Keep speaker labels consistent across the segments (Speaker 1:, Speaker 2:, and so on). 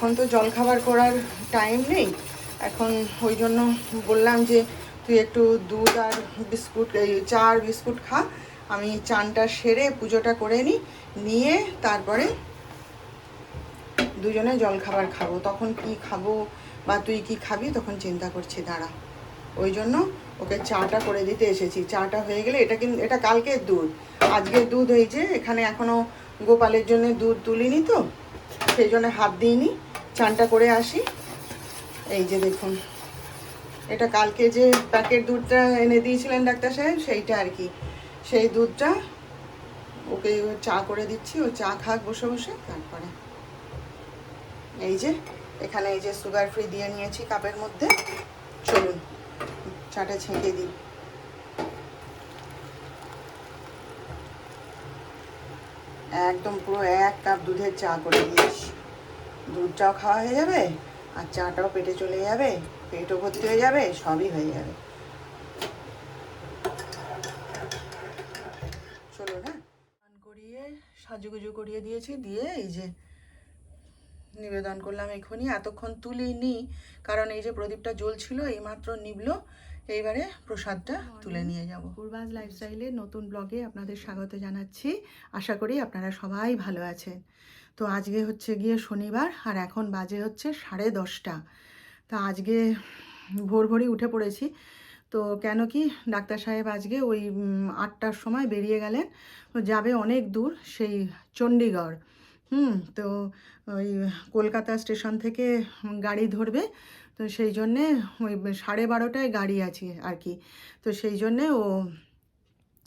Speaker 1: এখন তো জলখাবার করার টাইম নেই, এখন ওই জন্য বললাম যে তুই একটু দুধ আর বিস্কুট, চা আর বিস্কুট খা, আমি চানটা সেরে পুজোটা করে নিয়ে তারপরে দুজনে জলখাবার খাবো। তখন কি খাবো বা তুই কি খাবি তখন চিন্তা করছি, দাঁড়া। ওই জন্য ওকে চাটা করে দিতে এসেছি। চাটা হয়ে গেলে, এটা কালকের দুধ, আজকের দুধ হয়েছে। এখানে এখনও গোপালের জন্য দুধ তুলিনি তো, সেই জন্য হাত দিইনি। চানটা করে আসি। এই যে দেখুন, এটা কালকে যে প্যাকেট দুধটা এনে দিয়েছিলেন ডাক্তার সাহেব, সেইটা আর কি, সেই দুধটা ওকে চা করে দিচ্ছি। ও চা খাক বসে বসে। তারপরে এই যে এখানে এই যে সুগার ফ্রি দিয়ে নিয়েছি কাপের মধ্যে। চলুন চাটা ছেঁকে দিই। একদম পুরো 1 কাপ দুধের চা করে দিয়েছি। দুধটাও খাওয়া হয়ে যাবে আর চাটাও পেটে চলে যাবে, পেটও ভর্তি হয়ে যাবে, সবই হয়ে যাবে। চলো না, স্নান করিয়ে সাজুগুজু করিয়ে দিয়েছি, দিয়ে এই যে নিবেদন করলাম এখনই। এতক্ষণ তুলিনি কারণ এই যে প্রদীপটা জ্বলছিল, এইমাত্র নিবলো। এইবারে প্রসাদটা তুলে নিয়ে যাব। পূর্বাজ লাইফস্টাইলের নতুন ব্লগে আপনাদের স্বাগত জানাচ্ছি। আশা করি আপনারা সবাই ভালো আছেন। তো আজকে হচ্ছে গিয়ে শনিবার, আর এখন বাজে হচ্ছে 10:30। তা আজকে ভোর ভোরই উঠে পড়েছি। তো কেন কি, ডাক্তার সাহেব আজকে ওই 8টার সময় বেরিয়ে গেলেন, যাবে অনেক দূর, সেই চণ্ডীগড়। তো ওই কলকাতা স্টেশন থেকে গাড়ি ধরবে। তো সেই জন্যে ওই 12:30টায় গাড়ি আছে আর কি। তো সেই জন্যে ও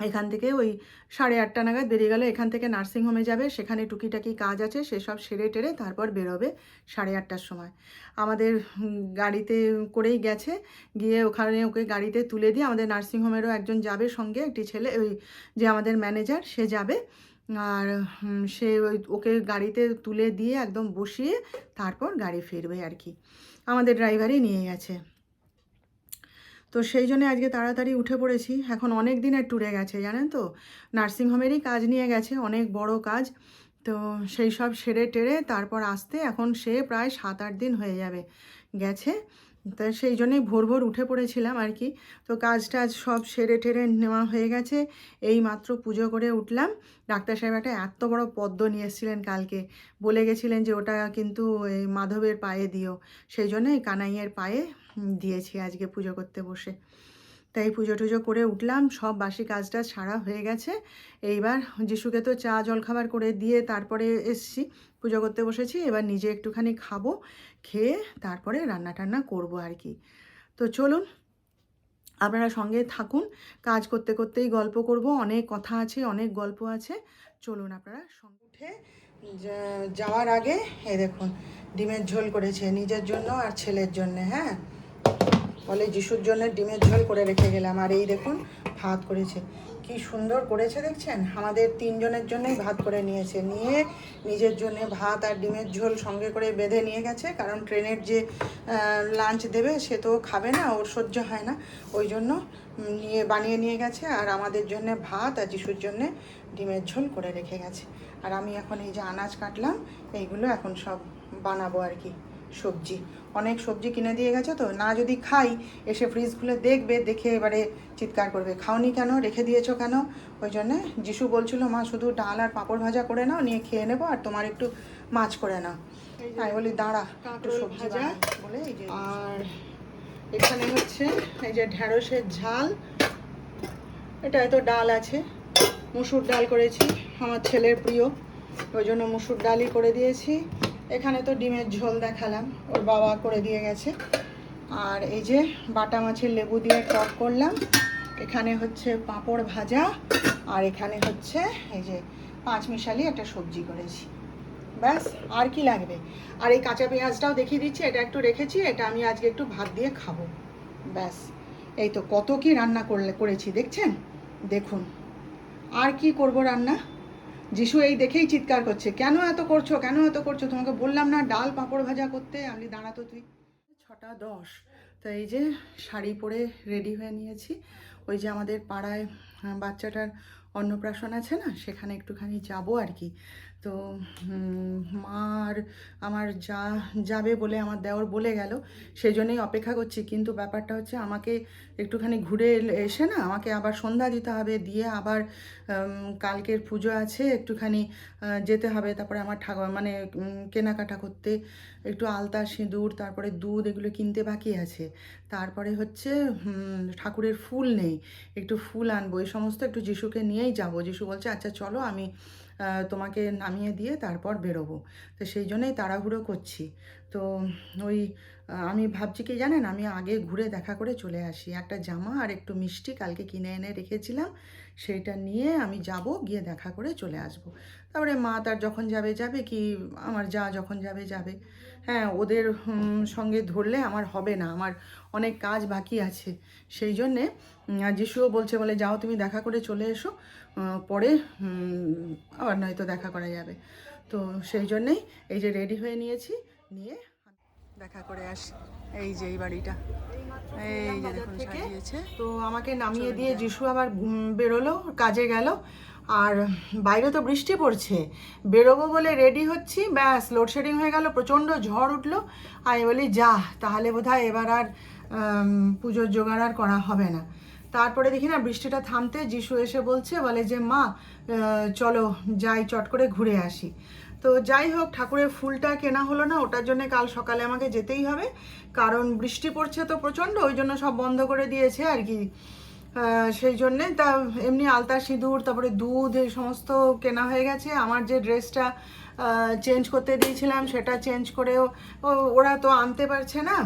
Speaker 1: এখান থেকে ওই 8:30 নাগাদ বেরিয়ে গেল। এখান থেকে নার্সিংহোমে যাবে, সেখানে টুকিটাকি কাজ আছে, সেসব সেরে টেরে তারপর বেরোবে 8:30টার সময়। আমাদের গাড়িতে করেই গেছে, গিয়ে ওখানে ওকে গাড়িতে তুলে দিয়ে, আমাদের নার্সিংহোমেরও একজন যাবে সঙ্গে, একটি ছেলে, ওই যে আমাদের ম্যানেজার, সে যাবে। আর সে ওকে গাড়িতে তুলে দিয়ে একদম বসিয়ে তারপর গাড়ি ফিরবে আর কি। আমাদের ড্রাইভারই নিয়ে গেছে। তো সেই জন্য আজকে তাড়াতাড়ি উঠে পড়েছি। এখন অনেক দিনের ট্যুরে গেছে জানেন তো, নার্সিংহোমেরই কাজ নিয়ে গেছে, অনেক বড় কাজ। তো সেই সব সেরে টেরে তারপর আসতে এখন সে প্রায় 7-8 দিন হয়ে যাবে গেছে। তা সেই জন্যই ভোর ভোর উঠে পড়েছিলাম আর কি। তো কাজ টাজ সব সেরে টেরে নেওয়া হয়ে গেছে, এই মাত্র পুজো করে উঠলাম। ডাক্তার সাহেব একটা এত বড় পদ্ম নিয়ে এসেছিলেন কালকে, বলে গেছিলেন যে ওটা কিন্তু এই মাধবের পায়ে দিও, সেই জন্য এই কানাইয়ের পায়ে দিয়েছি আজকে পুজো করতে বসে। তাই পুজো টুজো করে উঠলাম, সব বাসি কাজটা সারা হয়ে গেছে। এইবার যিশুকে তো চা জলখাবার করে দিয়ে তারপরে এসছি, পুজো করতে বসেছি। এবার নিজে একটুখানি খাবো, খেয়ে তারপরে রান্না টান্না করবো আর কি। তো চলুন আপনারা সঙ্গে থাকুন, কাজ করতে করতেই গল্প করব, অনেক কথা আছে, অনেক গল্প আছে। চলুন আপনারা সঙ্গে। উঠে যাওয়ার আগে এই দেখুন ডিমের ঝোল করেছে নিজের জন্য আর ছেলের জন্য। হ্যাঁ, বলে যিশুর জন্য ডিমের ঝোল করে রেখে গেলাম। আর এই দেখুন ভাত করেছে, কি সুন্দর করেছে দেখছেন। আমাদের 3 জনের জন্যই ভাত করে নিয়েছে, নিয়ে নিজের জন্য ভাত আর ডিমের ঝোল সঙ্গে করে বেঁধে নিয়ে গেছে। কারণ ট্রেনের যে লাঞ্চ দেবে সে তো খাবে না, ওর সহ্য হয় না, ওই জন্য বানিয়ে নিয়ে গেছে। আর আমাদের জন্য ভাত আর যিশুর জন্যে ডিমের ঝোল করে রেখে গেছে। আর আমি এখন এই যে আনাজ কাটলাম, এইগুলো এখন সব বানাবো আর কি। সবজি, অনেক সবজি কিনে দিয়ে গেছে, তো না যদি খাই এসে ফ্রিজ খুলে দেখবে, দেখে এবারে চিৎকার করবে, খাওনি কেন, রেখে দিয়েছো কেন। ওই জন্যে যিশু বলছিল, মা শুধু ডাল আর পাঁপড় ভাজা করে নাও, নিয়ে খেয়ে নেবো, আর তোমার একটু মাছ করে নাও। আমি বলি দাঁড়া একটু সবজি ভাজা বলে। এই যে, আর এখানে হচ্ছে এই যে ঢ্যাঁড়সের ঝাল, এটা তো ডাল আছে, মুসুর ডাল করেছি, আমার ছেলের প্রিয়, ওই জন্য মুসুর ডালই করে দিয়েছি। এখানে তো ডিমের ঝোল দেখালাম, ওর বাবা করে দিয়ে গেছে। আর এই যে বাটা মাছের লেবু দিয়ে টক করলাম। এখানে হচ্ছে পাঁপড় ভাজা, আর এখানে হচ্ছে এই যে 5 মিশালি একটা সবজি করেছি। ব্যাস, আর কি লাগবে। আর এই কাঁচা পেঁয়াজটাও দেখিয়ে দিচ্ছি, এটা একটু রেখেছি, এটা আমি আজকে একটু ভাত দিয়ে খাবো। ব্যাস, এই তো কত কি রান্না করেছি দেখছেন, দেখুন। আর কি করব রান্না। যিশু এই দেখেই চিৎকার করছে, কেন এত করছো, কেন এত করছো, তোমাকে বললাম না ডাল পাঁপড় ভাজা করতে। আমি দাঁড়াতো তুই। 6:10। তো এই যে শাড়ি পরে রেডি হয়ে নিয়েছি। ওই যে আমাদের পাড়ায় বাচ্চাটার অন্নপ্রাশন আছে না, সেখানে একটুখানি যাব আর কি। তো মা আর আমার যা যাবে বলে আমার দেওর বলে গেল, সেই জন্যই অপেক্ষা করছি। কিন্তু ব্যাপারটা হচ্ছে আমাকে একটুখানি ঘুরে এসে না আমাকে আবার সন্ধ্যা দিতে হবে, দিয়ে আবার কালকের পুজো আছে, একটুখানি যেতে হবে। তারপরে আমার মানে কেনাকাটা করতে একটু আলতা সিঁদুর, তারপরে দুধ, এগুলো কিনতে বাকি আছে। তারপরে হচ্ছে ঠাকুরের ফুল নেই, একটু ফুল আনবো, এই সমস্ত একটু যিশুকে নিয়েই যাব। যিশু বলছে আচ্ছা চলো আমি তোমাকে নামিয়ে দিয়ে তারপর বেরোবো। তো সেই জন্যই তাড়াহুড়ো করছি। তো ওই আমি ভাবছি কি জানেন, আমি আগে ঘুরে দেখা করে চলে আসি। একটা জামা আর একটু মিষ্টি কালকে কিনে এনে রেখেছিলাম, সেইটা নিয়ে আমি যাব, গিয়ে দেখা করে চলে আসব। তারপরে মা তার যখন যাবে যাবে, কি আমার যা যখন যাবে যাবে। হ্যাঁ, ওদের সঙ্গে ধরলে আমার হবে না, আমার অনেক কাজ বাকি আছে। সেই জন্যে যিশুও বলছে, বলে যাও তুমি দেখা করে চলে এসো, পরে আবার নয়তো দেখা করা যাবে। তো সেই জন্যেই এই যে রেডি হয়ে নিয়েছি, নিয়ে দেখা করে আসি। এই যে এই বাড়িটা, এই যে দেখুন সাজিয়েছে। তো আমাকে নামিয়ে দিয়ে যিশু আবার বেরোলো, কাজে গেল। আর বাইরে তো বৃষ্টি পড়ছে, বেরোবো বলে রেডি হচ্ছি, ব্যাস লোডশেডিং হয়ে গেল, প্রচণ্ড ঝড় উঠলো। আমি বলি যা, তাহলে বোধহয় এবার আর পুজোর জোগাড় আর করা হবে না। তারপরে দেখি না বৃষ্টিটা থামতে যিশু এসে বলছে, বলে যে মা চলো যাই, চট করে ঘুরে আসি। তো যাই হোক, ঠাকুরের ফুলটা কেনা হলো না, ওটার জন্য কাল সকালে আমাকে যেতেই হবে, কারণ বৃষ্টি পড়ছে তো প্রচণ্ড, ওই জন্য সব বন্ধ করে দিয়েছে আর কি। সেই জন্যে তা এমনি আলতা সিঁদুর, তারপরে দুধ, এই সমস্ত কেনা হয়ে গেছে। আমার যে ড্রেসটা চেঞ্জ করতে দিয়েছিলাম সেটা চেঞ্জ করেও ওরা তো আনতে পারছে না,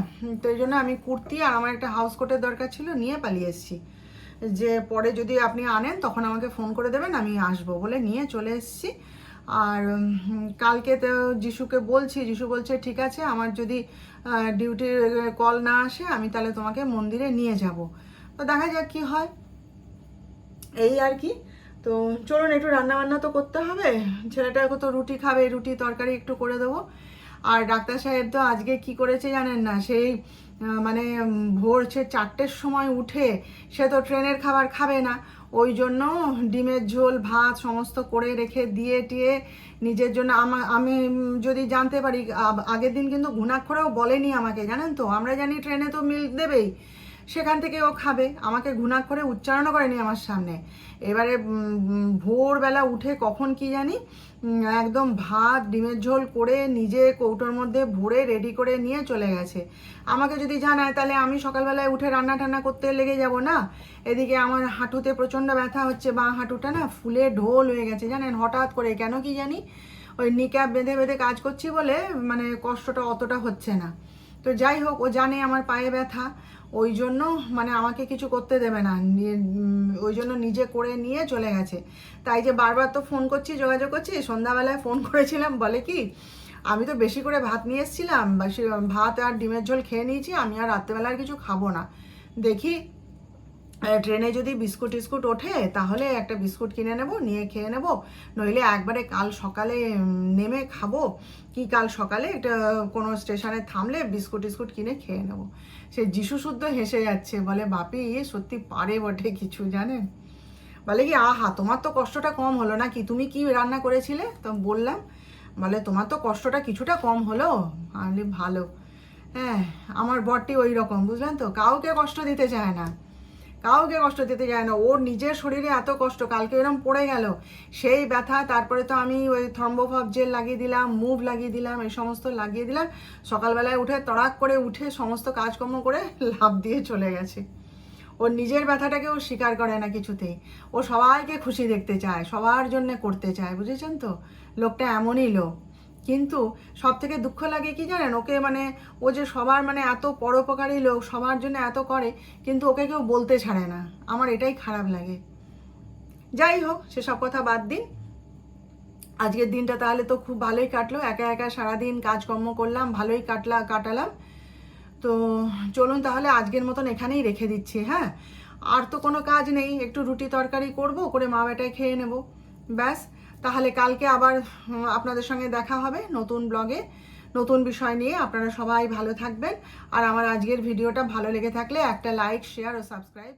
Speaker 1: তো এই জন্য আমি কুর্তি আর আমার একটা হাউস কোটের দরকার ছিল, নিয়ে পালিয়ে এসেছি। যে পরে যদি আপনি আনেন তখন আমাকে ফোন করে দেবেন, আমি আসবো বলে নিয়ে চলে এসেছি। আর কালকে তো যিশুকে বলছি, যিশু বলছে ঠিক আছে, আমার যদি ডিউটির কল না আসে আমি তাহলে তোমাকে মন্দিরে নিয়ে যাব। তো দেখা যাক কি হয়, এই আর কি। তো চলুন, একটু রান্নাবান্না তো করতে হবে, ছেলেটাকে তো রুটি খাবে, রুটি তরকারি একটু করে দেবো। আর ডাক্তার সাহেব তো আজকে কি করেছে জানেন না, সেই মানে ভোর 4টের সময় উঠে, সে তো ট্রেনের খাবার খাবে না, ওই জন্য ডিমের ঝোল ভাত সমস্ত করে রেখে দিয়ে টিয়ে নিজের জন্য। আমি যদি জানতে পারি, আগের দিন কিন্তু ঘুণাক্ষরেও বলেনি আমাকে, জানেন তো, আমরা জানি ট্রেনে তো মিল্ক দেবেই, সেখান থেকে ও খাবে, আমাকে ঘুণাক্ষরে উচ্চারণও করেনি আমার সামনে। এবারে ভোরবেলা উঠে কখন কি জানি একদম ভাত ডিমের ঝোল করে নিজে কৌটোর মধ্যে ভরে রেডি করে নিয়ে চলে গেছে। আমাকে যদি জানায় তাহলে আমি সকালবেলায় উঠে রান্না টান্না করতে লেগে যাব না। এদিকে আমার হাঁটুতে প্রচণ্ড ব্যথা হচ্ছে, বাঁ হাঁটুটা না ফুলে ঢোল হয়ে গেছে জানেন, হঠাৎ করে কেন কি জানি, ওই নিক্যাপ বেঁধে বেঁধে কাজ করছি বলে মানে কষ্টটা অতটা হচ্ছে না। তো যাই হোক, ও জানে আমার পায়ে ব্যথা, ওই জন্য মানে আমাকে কিছু করতে দেবে না, ওই জন্য নিজে করে নিয়ে চলে গেছে। তাই যে বারবার তো ফোন করছি, যোগাযোগ করছি, সন্ধ্যাবেলায় ফোন করেছিলাম, বলে কি আমি তো বেশি করে ভাত নিয়ে এসেছিলাম, ভাত আর ডিমের ঝোল খেয়ে নিয়েছি, আমি আর রাত্রেবেলা আর কিছু খাবো না। দেখি ট্রেনে যদি বিস্কুট টিস্কুট ওঠে তাহলে একটা বিস্কুট কিনে নেব, নিয়ে খেয়ে নেব, নইলে একবারে কাল সকালে নেমে খাবো, কি কাল সকালে একটা কোনো স্টেশনে থামলে বিস্কুট টিস্কুট কিনে খেয়ে নেব। সে যিশু শুদ্ধ হেসে যাচ্ছে, বলে বাপি সত্যি পারে বটে কিছু, জানেন। বলে কি আহা, তোমার তো কষ্টটা কম হলো নাকি, তুমি কি রান্না করেছিলে? তো বললাম, বলে তোমার তো কষ্টটা কিছুটা কম হলো। আমি ভালো। হ্যাঁ, আমার বরটি ওই রকম, বুঝলেন তো, কাউকে কষ্ট দিতে চায় না, কাউকে কষ্ট দিতে যায় না। ওর নিজের শরীরে এত কষ্ট, কালকে এরকম পড়ে গেল, সেই ব্যথা, তারপরে তো আমি ওই থ্রম্বোফাব জেল লাগিয়ে দিলাম, মুভ লাগিয়ে দিলাম, এই সমস্ত লাগিয়ে দিলাম। সকালবেলায় উঠে তড়াক করে উঠে সমস্ত কাজকর্ম করে লাফ দিয়ে চলে গেছে। ওর নিজের ব্যথাটাকে ও স্বীকার করে না কিছুতেই, ও সবাইকে খুশি দেখতে চায়, সবার জন্য করতে চায়, বুঝেছেন তো, লোকটা এমনই লোক। কিন্তু সব থেকে দুঃখ লাগে কি জানেন, ওকে মানে ও যে সবার মানে এত পরোপকারী লোক, সবার জন্য এত করে, কিন্তু ওকে কেউ বলতে ছাড়ে না, আমার এটাই খারাপ লাগে। যাই হোক, সেসব কথা বাদ দিন। আজকের দিনটা তাহলে তো খুব ভালোই কাটলো, একা একা সারাদিন কাজকর্ম করলাম, ভালোই কাটালাম। তো চলুন তাহলে আজকের মতন এখানেই রেখে দিচ্ছি। হ্যাঁ, আর তো কোনো কাজ নেই, একটু রুটি তরকারি করব, করে মা বেটায় খেয়ে নেব, ব্যাস। তাহলে কালকে আবার আপনাদের সঙ্গে দেখা হবে নতুন ব্লগে, নতুন বিষয় নিয়ে। আপনারা সবাই ভালো থাকবেন, আর আমার আজকের ভিডিওটা ভালো লেগে থাকলে একটা লাইক, শেয়ার ও সাবস্ক্রাইব।